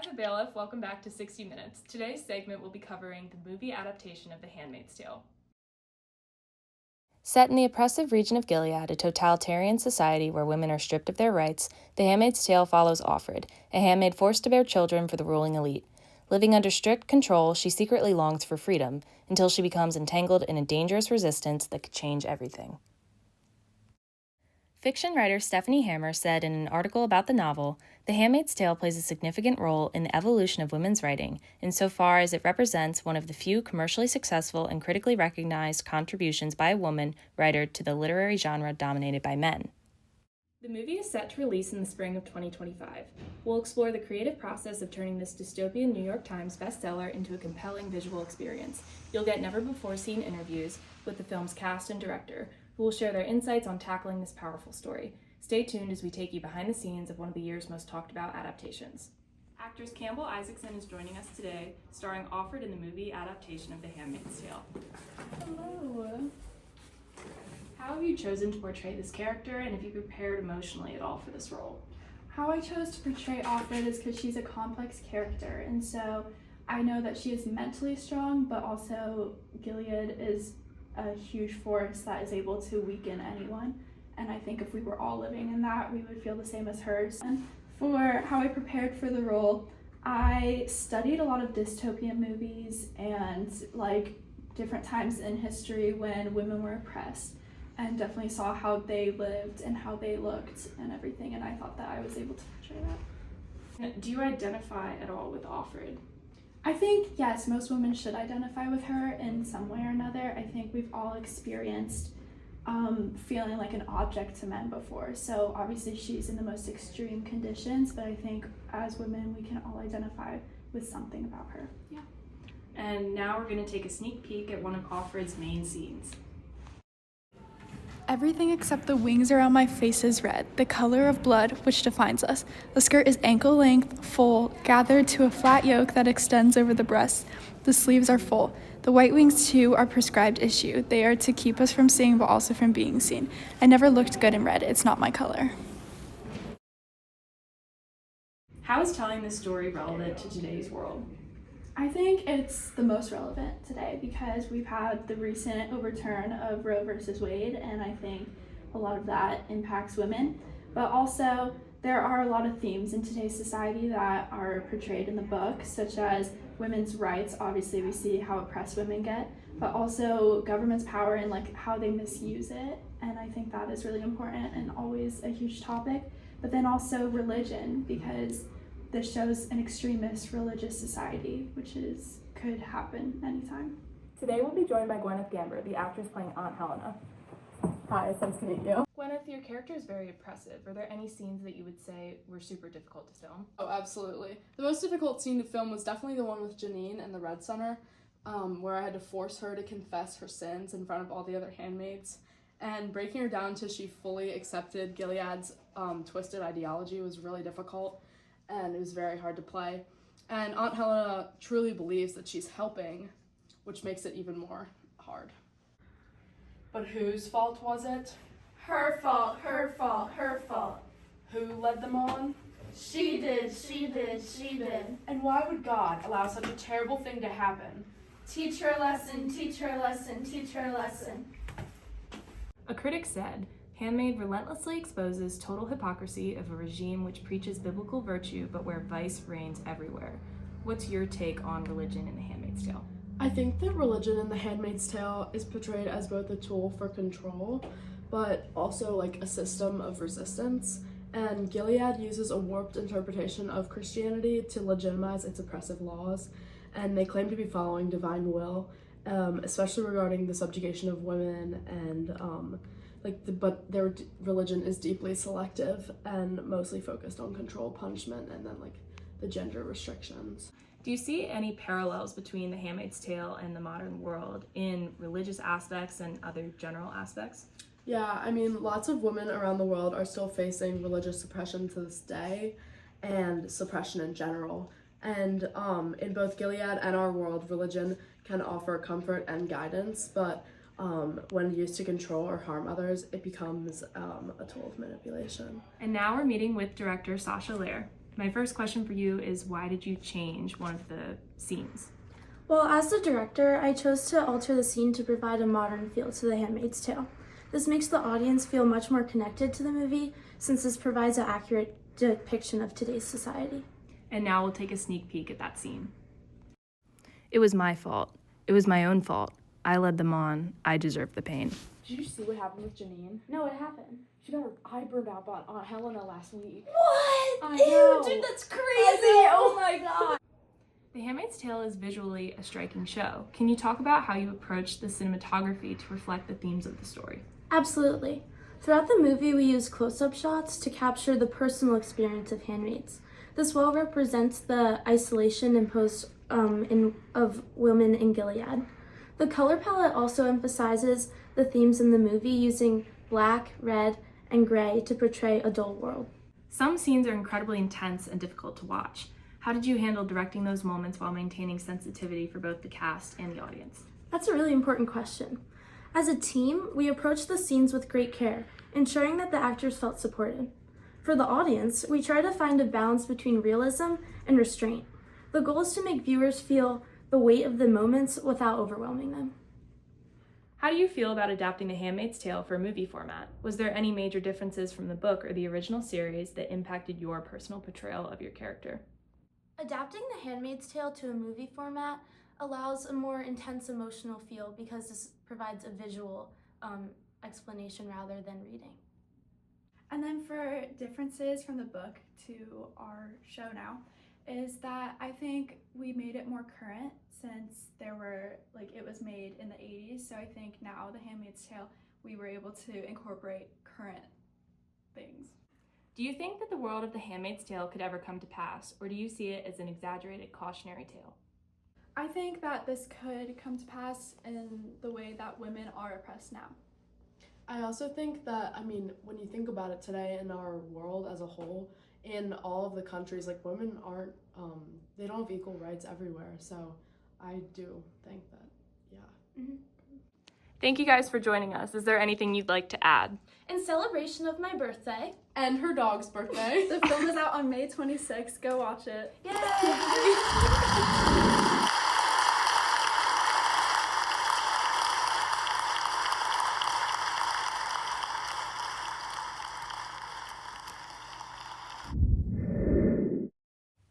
Hi, the Bailiff. Welcome back to 60 Minutes. Today's segment will be covering the movie adaptation of The Handmaid's Tale. Set in the oppressive region of Gilead, a totalitarian society where women are stripped of their rights, The Handmaid's Tale follows Offred, a handmaid forced to bear children for the ruling elite. Living under strict control, she secretly longs for freedom, until she becomes entangled in a dangerous resistance that could change everything. Fiction writer Stephanie Hammer said in an article about the novel, The Handmaid's Tale plays a significant role in the evolution of women's writing, insofar as it represents one of the few commercially successful and critically recognized contributions by a woman writer to the literary genre dominated by men. The movie is set to release in the spring of 2025. We'll explore the creative process of turning this dystopian New York Times bestseller into a compelling visual experience. You'll get never-before-seen interviews with the film's cast and director, who will share their insights on tackling this powerful story. Stay tuned as we take you behind the scenes of one of the year's most talked about adaptations. Actress Campbell Isaacson is joining us today, starring Offred in the movie adaptation of The Handmaid's Tale. Hello. How have you chosen to portray this character, and have you prepared emotionally at all for this role? How I chose to portray Offred is because she's a complex character, and so I know that she is mentally strong, but also Gilead is a huge force that is able to weaken anyone, and I think if we were all living in that, we would feel the same as hers. And for how I prepared for the role, I studied a lot of dystopian movies and different times in history when women were oppressed, and definitely saw how they lived and how they looked and everything, and I thought that I was able to portray that. Do you identify at all with Offred? I think, yes, most women should identify with her in some way or another. I think we've all experienced feeling like an object to men before. So obviously she's in the most extreme conditions, but I think as women we can all identify with something about her. Yeah. And now we're going to take a sneak peek at one of Offred's main scenes. Everything except the wings around my face is red, the color of blood which defines us. The skirt is ankle length, full, gathered to a flat yoke that extends over the breasts. The sleeves are full. The white wings too are prescribed issue. They are to keep us from seeing but also from being seen. I never looked good in red. It's not my color. How is telling this story relevant to today's world? I think it's the most relevant today because we've had the recent overturn of Roe versus Wade, and I think a lot of that impacts women. But also, there are a lot of themes in today's society that are portrayed in the book, such as women's rights. Obviously, we see how oppressed women get, but also government's power and how they misuse it. And I think that is really important and always a huge topic. But then also religion, because this shows an extremist religious society, which could happen anytime. Today we'll be joined by Gwyneth Gamber, the actress playing Aunt Helena. Hi, it's nice to meet you. Gwyneth, your character is very oppressive. Are there any scenes that you would say were super difficult to film? Oh, absolutely. The most difficult scene to film was definitely the one with Janine in the Red Center, where I had to force her to confess her sins in front of all the other handmaids. And breaking her down until she fully accepted Gilead's twisted ideology was really difficult, and it was very hard to play. And Aunt Helena truly believes that she's helping, which makes it even more hard. But whose fault was it? Her fault, her fault, her fault. Who led them on? She did, she did, she did. And why would God allow such a terrible thing to happen? Teach her a lesson, teach her a lesson, teach her a lesson. A critic said, Handmaid relentlessly exposes total hypocrisy of a regime which preaches biblical virtue but where vice reigns everywhere. What's your take on religion in The Handmaid's Tale? I think that religion in The Handmaid's Tale is portrayed as both a tool for control, but also a system of resistance. And Gilead uses a warped interpretation of Christianity to legitimize its oppressive laws, and they claim to be following divine will, especially regarding the subjugation of women and but their religion is deeply selective and mostly focused on control, punishment, and then the gender restrictions. Do you see any parallels between The Handmaid's Tale and the modern world in religious aspects and other general aspects? Yeah, I mean, lots of women around the world are still facing religious suppression to this day, and suppression in general. And in both Gilead and our world, religion can offer comfort and guidance, but when used to control or harm others, it becomes a tool of manipulation. And now we're meeting with director Sasha Lair. My first question for you is, why did you change one of the scenes? Well, as the director, I chose to alter the scene to provide a modern feel to The Handmaid's Tale. This makes the audience feel much more connected to the movie, since this provides an accurate depiction of today's society. And now we'll take a sneak peek at that scene. It was my fault. It was my own fault. I led them on. I deserve the pain. Did you see what happened with Janine? No, it happened. She got her eye burned out by Aunt Helena last week. What? I know. Ew, dude, that's crazy! Oh my god! The Handmaid's Tale is visually a striking show. Can you talk about how you approached the cinematography to reflect the themes of the story? Absolutely. Throughout the movie, we use close-up shots to capture the personal experience of handmaids. This well represents the isolation imposed of women in Gilead. The color palette also emphasizes the themes in the movie, using black, red, and gray to portray a dull world. Some scenes are incredibly intense and difficult to watch. How did you handle directing those moments while maintaining sensitivity for both the cast and the audience? That's a really important question. As a team, we approached the scenes with great care, ensuring that the actors felt supported. For the audience, we try to find a balance between realism and restraint. The goal is to make viewers feel the weight of the moments without overwhelming them. How do you feel about adapting The Handmaid's Tale for a movie format? Was there any major differences from the book or the original series that impacted your personal portrayal of your character? Adapting The Handmaid's Tale to a movie format allows a more intense emotional feel because this provides a visual explanation rather than reading. And then for differences from the book to our show now is that I think we made it more current since it was made in the 80s. So I think now The Handmaid's Tale, we were able to incorporate current things. Do you think that the world of The Handmaid's Tale could ever come to pass, or do you see it as an exaggerated cautionary tale? I think that this could come to pass in the way that women are oppressed now. I also think that, when you think about it today in our world as a whole, in all of the countries, women aren't, they don't have equal rights everywhere. So I do think that, yeah. Mm-hmm. Thank you guys for joining us. Is there anything you'd like to add? In celebration of my birthday, And her dog's birthday. The film is out on May 26th. Go watch it. yay!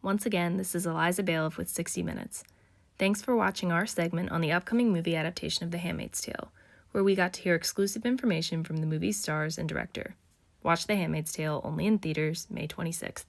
Once again, this is Eliza Bailiff with 60 Minutes. Thanks for watching our segment on the upcoming movie adaptation of The Handmaid's Tale, where we got to hear exclusive information from the movie's stars and director. Watch The Handmaid's Tale only in theaters May 26th.